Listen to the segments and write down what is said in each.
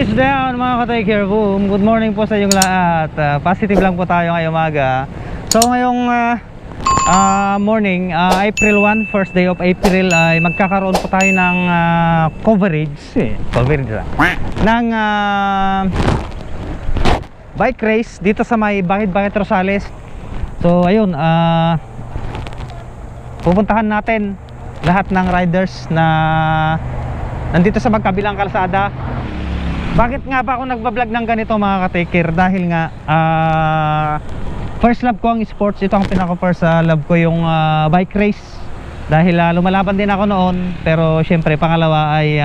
is down mga ka-take care. Boom. Good morning po sa inyong lahat. Positive lang po tayo ngayong umaga. So ngayong morning, April 1, first day of April, ay magkakaroon po tayo ng coverage ng bike race dito sa may Bakit Rosales. So ayun, pupuntahan natin lahat ng riders na nandito sa magkabilang kalsada. Bakit nga ba ako nagbablog ng ganito mga ka-take care? Dahil nga first love ko ang sports. Ito ang pinaka-first love ko, yung bike race. Dahil lumalaban din ako noon. Pero syempre pangalawa ay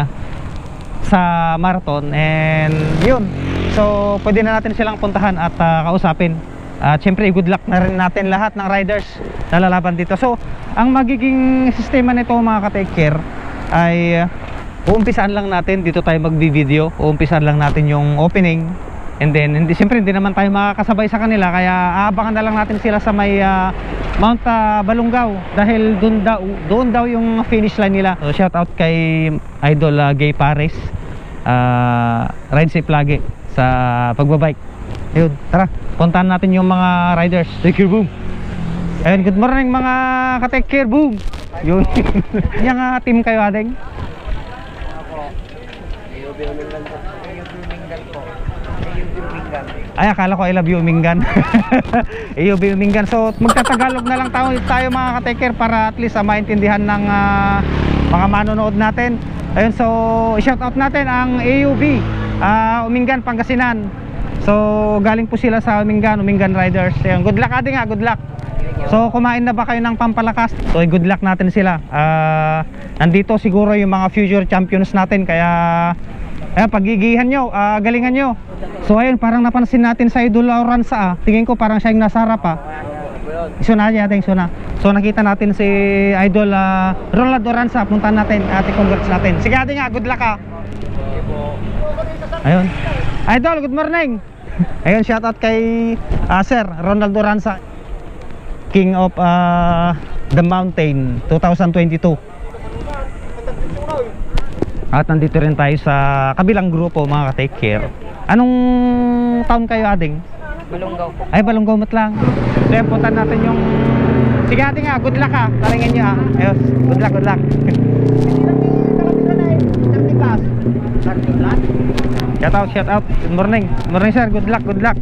sa marathon. And yun, so pwede na natin silang puntahan at kausapin. At syempre good luck na rin natin lahat ng riders na lalaban dito. So ang magiging sistema nito mga ka-take care ay uumpisaan lang natin, dito tayo magbi-video. Uumpisaan lang natin yung opening. And then, siyempre hindi naman tayo makakasabay sa kanila. Kaya aabangan na lang natin sila sa may Mount Balungaw. Dahil doon daw yung finish line nila. So shout out kay Idol Gay Pares. Ride safe lagi sa pagbabike. Ayun, tara, puntahan natin yung mga riders. Take care, boom. Ayun, good morning mga ka-take care, boom. Yun. Yung team kayo ading? Ay, akala ko I love you Umingan. AUB Umingan. So magtatagalog na lang tayo mga ka-take care para at least maintindihan ng mga manonood natin. Ayun, so shout out natin ang AUB Umingan, Pangasinan. So galing po sila sa Umingan Riders. Ayun, good luck ading, good luck. So kumain na ba kayo ng pampalakas? So good luck natin sila. Nandito siguro yung mga future champions natin. Kaya pagigihan nyo, galingan nyo. So ayun, parang napansin natin sa Idol Oranza. Tingin ko parang siya yung nasa harap Isuna niya ating suna. So nakita natin si Idol Ronald Oranza. Puntahan natin, congrats natin. Sige ating good luck Ayun, Idol, good morning. Ayun, shout out kay Sir Ronald Oranza, King of the Mountain 2022. At nandito rin tayo sa kabilang grupo mga ka-take care. Anong town kayo ading? Balungaw po. Ay, Balungaw lang. So yan, puntan natin yung... Sige ating good luck talingin nyo Ayos, good luck, good luck. Shout out, good morning. Good morning sir, good luck, good luck.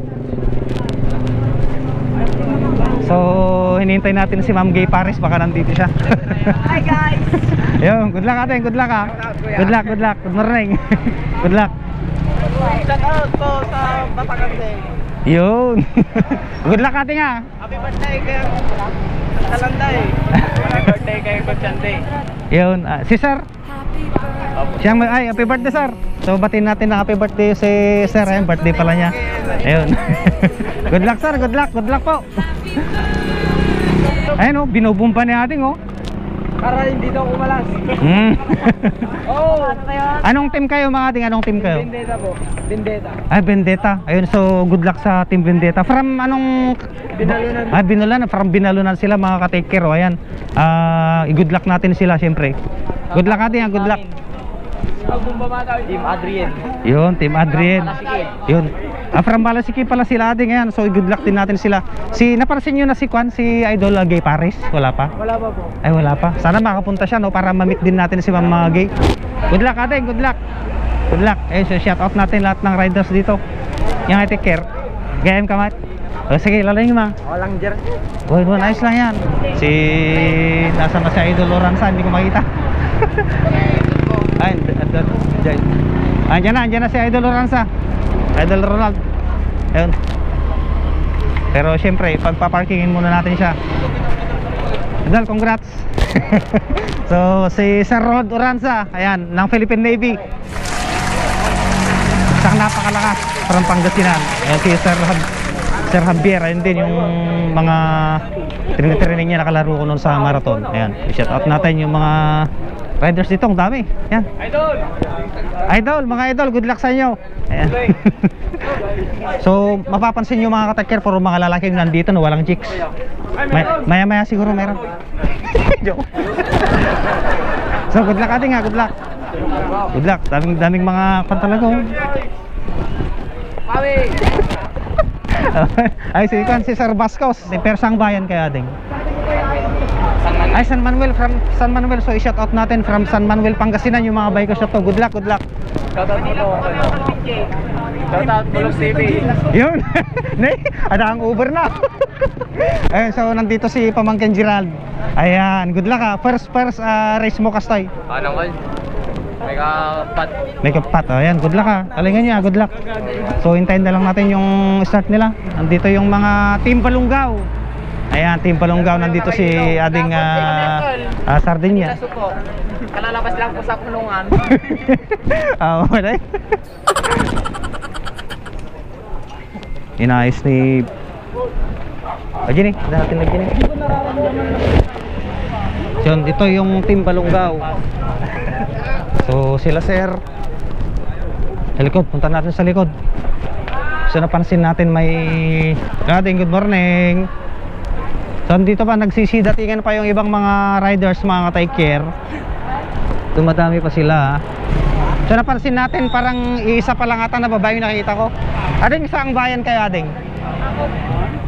So hinihintay natin si Ma'am Gay Paris, baka nandito siya. Hi guys. Ayun, good luck ating, good luck Good luck, good luck, good morning. Good luck. Shout out po sa Batangas Day. Yun. Good luck ating Happy birthday kay Talanday. Happy birthday kay Kuchanday. Yun, si sir. Siya ay, happy birthday sir. So batiin natin na happy birthday si sir. Ayun, birthday pala niya. Ayun. Good luck sir, good luck po. Ayun binubumpa ni ating Para hindi daw umalas. Anong team kayo mga ating? Anong team kayo? Vendetta po. Vendetta. Ay, Vendetta. Ayun, so good luck sa team Vendetta. From anong? Binalunan. Binalunan. From Binalunan sila mga ka-take care. Ayan. Good luck natin sila syempre. Good luck ating, good luck. Team Adrien. Yun, Team Adrien. Yun. From Balasiki pala sila ating. Ayan, so good luck din natin sila. Napansin nyo na si Idol Gay Paris? Wala pa? Wala pa po. Ay, wala pa. Sana makapunta siya para ma-meet din natin si Ma'am Gay. Good luck ating, good luck. Good luck. Ayun, so shout out natin lahat ng riders dito. Yung take care. Gayam ka, Mat. Sige, lalayin ma. Walang jersey. Well, nice lang yan. Nasa na si Idol Oranza, hindi ko makita. Ay, andyan na si Idol Oranza. Idol Ronald. Ayun. Pero syempre, pagpaparkingin muna natin siya. Idol, congrats. So, si Sir Ronald Oranza, ayan, ng Philippine Navy. Isang napakalakas from Pangasinan. Ayan, si Sir Javier, ayun din yung mga training niya, nakalaro ko noon sa marathon. Ayan, shout out natin yung mga riders dito, ang dami. Ayan. Idol, mga idol, good luck sa inyo. Ayan. So mapapansin nyo mga ka-take care, puro mga lalaking nandito na walang chicks. Maya siguro meron. Joke. So good luck ating good luck. Good luck, daming mga pantalago. Mawi! Ay, si Sir Bascos. Persang bayan kaya ding. Ay, San Manuel, from San Manuel. So, i-shout out natin from San Manuel, Pangasinan, yung mga bike shop to. Good luck, good luck. Shoutout mo lang. Shoutout Bulog TV. Yun. Ada ang Uber na. Ayun, so nandito si Pamangkin Gerald. Ayan, good luck ha. First race mo Kastoy. Anong call? May kapat. May kapat. Ayan, good luck ha. Talingan niya, good luck. So hintayin na lang natin yung start nila. Nandito yung mga Team Balungaw. Ayan, Team Balungaw. Nandito si ading Sardinia. Kalalabas lang po sa kulungan. Oo, wala. Inayos ni Gini, natin na Gini. So, ito yung Team Balungaw. So, sila sir. Sa likod, punta natin sa likod. So, napansin natin may good morning. So, dito pa, nagsisidatingan pa yung ibang mga riders, mga take care. Dumadami pa sila. So, napansin natin parang iisa pa lang ata na babae yung nakikita ko. Ading, saang bayan kayo, Ading?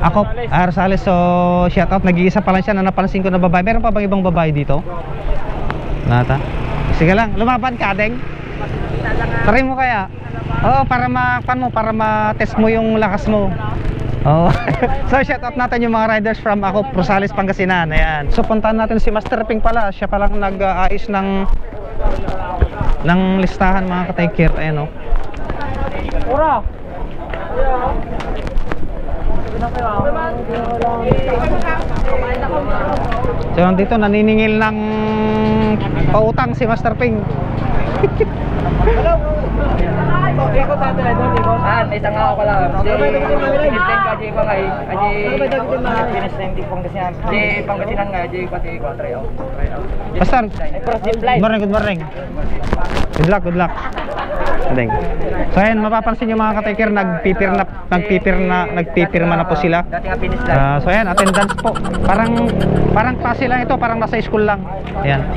Ako, Rosales. So, shoutout. Nag-iisa pa lang siya na napansin ko na babae. Meron pa bang ibang babae dito? Nata. Sige lang, lumaban ka, Ading. Try mo kaya? Oo, para ma-test mo yung lakas mo. Oh. So shout out natin yung mga riders from ako Rosales, Pangasinan. Ayan. So puntahan natin si Master Ping pala. Siya palang nag-aayos ng listahan mga ka-take care. Ayan o. Ura! So nandito naniningil ng pautang si Master Ping. Ikot natin ay doon, ikot. Isang ako ko lang. Pinisland ka, Jay Bangay. Pinisland di Pangasinan. Jay Pangasinan nga, Jay pati ko. Try out. Basta. Good morning. Good morning. Good luck, good luck. Ading. So ayan, mapapansin yung mga ka-taker, nagpipirma na po sila. Dati nga Pinisland. So ayan, attendance po. Parang klase lang ito, parang nasa school lang. Ayan.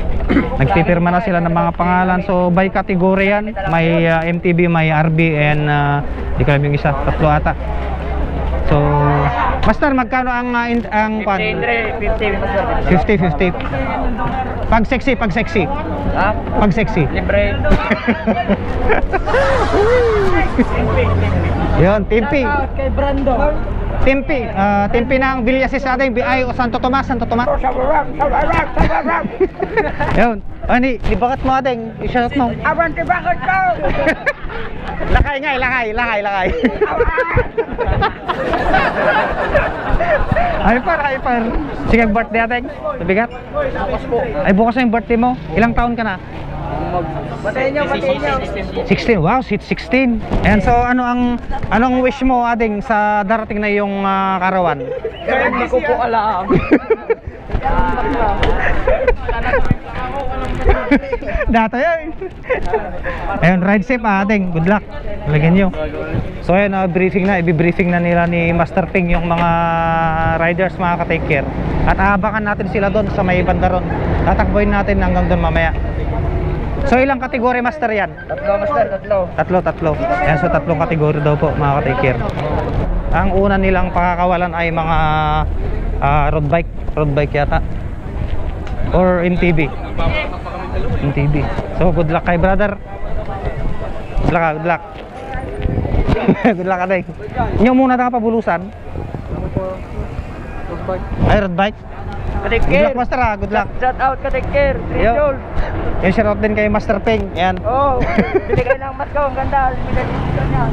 Nagpipirma na sila ng mga pangalan. So by category yan, may MTB, may RB, and di ko alam yung isa, tatlo ata. So Master, magkano ang 50-50. Pag sexy. Ha? Pag sexy. Libre. Yun, Timpi. Kay Brando. Timpi ng Villasis natin, ay Santo Tomas. Yun. Ni bakit mo ating i-shout mo? Abante bakit ko? Lakay. Hyper. Sige, birthday ating. Mabigat. Bukas po. Ay, bukas na yung birthday mo. Ilang taon ka na? Patayin nyo. 16. Wow, 16. Ayan, so anong wish mo ading sa darating na yung karawan? Hindi ko po alam. Dato yan. Ayun, ride safe ading. Good luck. Lagyan nyo. So ayun, i-briefing na nila ni Master Ping yung mga riders, mga ka-take care. At aabakan natin sila doon sa may banda ron. Tatakboyin natin hanggang doon mamaya. So ilang kategory Master yan? Tatlo. Ayan, so tatlong kategory daw po mga ka-take care. Ang una nilang pakakawalan ay mga road bike yata, or MTB. So good luck kay brother. Good luck. Good luck Ading. Inyo muna na pabulusan. Ay, road bike. Ka-take Good care. luck Master good luck. Shout out, ka-take care. Yo. Yung shoutout din kay Master Ping. Yan. Oo. Binigay ng mas ko. Ang ganda. Binigay niya.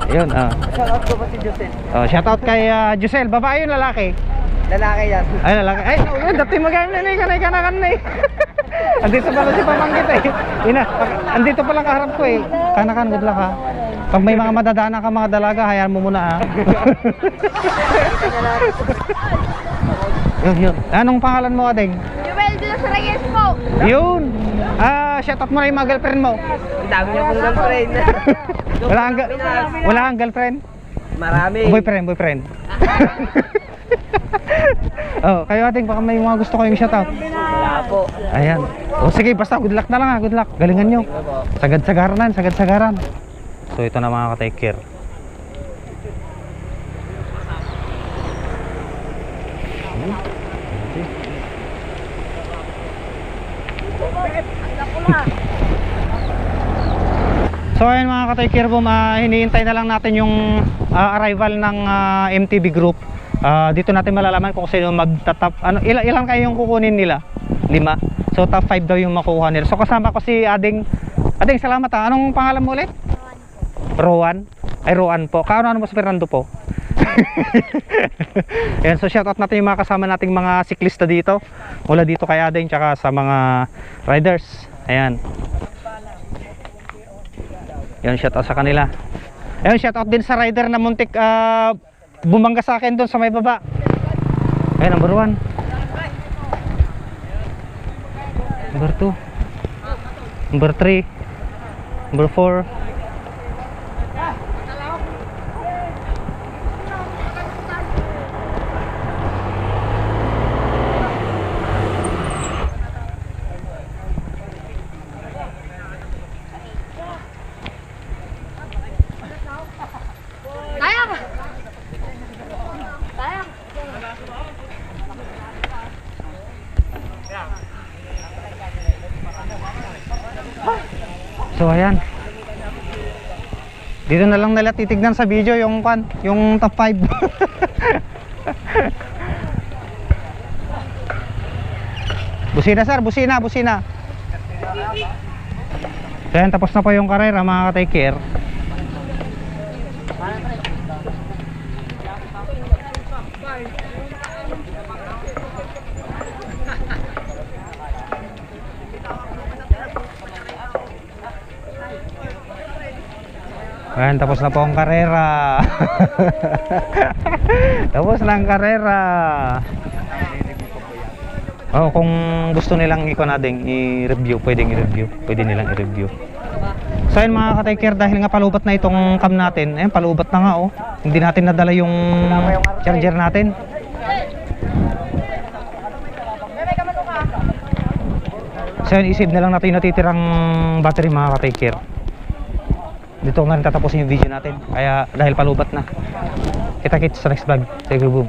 Yun, Shout out ko pa si Josel. shoutout kay Giselle. Babae yung lalaki? Lalaki yan. Ay, lalaki. Ay, dati magayon na kanakan na eh. Andito pala si Pamanggit eh. Andito pala kaharap ko eh. Kanakan, good luck ha. Pag may mga madadaanan ka mga dalaga, hayaan mo muna ha. Yun. Anong pangalan mo, Ading? Joel de los Reyes po. Yun. Shoutout mo na yung mga girlfriend mo. Ang dami niya pong girlfriend. Wala kang girlfriend? Marami. Boyfriend. Kayo Ading, baka may mga gusto kayong shoutout. Wala po. Ayan. Sige, basta good luck na lang ha, good luck. Galingan nyo. Sagad-sagaran. So ito na mga ka-take care. So ayun mga ka-take care boom, hinihintay na lang natin yung arrival ng MTB group. Dito natin malalaman kung sino magtatap, ilan kayo yung kukunin nila? 5. So top 5 daw yung makuha nila. So kasama ko si Ading. Ading, salamat ha. Anong pangalan mo ulit? Rowan. Ay, Rowan po. Kaano mo si Fernando po? Ayan, so shoutout natin yung mga kasama nating mga siklista dito. Mula dito kay Ading tsaka sa mga riders. Ayan. Ayan, shoutout sa kanila. Ayan, shoutout din sa rider na muntik bumangga sa akin doon sa may baba. Ayan, number 1. Number 2. Number 3. Number 4. Tayang! Tayang! So ayan. Dito na lang nila titignan sa video yung top 5. Busina sir, busina. So ayan, tapos na po yung karera mga ka-take care. Ayan, tapos na po ang karera. Tapos na ang karera. Oh, kung gusto nilang i-review, pwede nilang i-review. So ayun mga ka-take care, dahil nga palubat na itong cam natin. Ayun, palubat na nga oh. Hindi natin nadala yung charger natin. So ayun, isave na lang natin yung natitirang battery mga ka-take care. Dito na rin tatapusin yung video natin. Kaya dahil palubat na. Kita-kits sa next vlog. Sige, boom.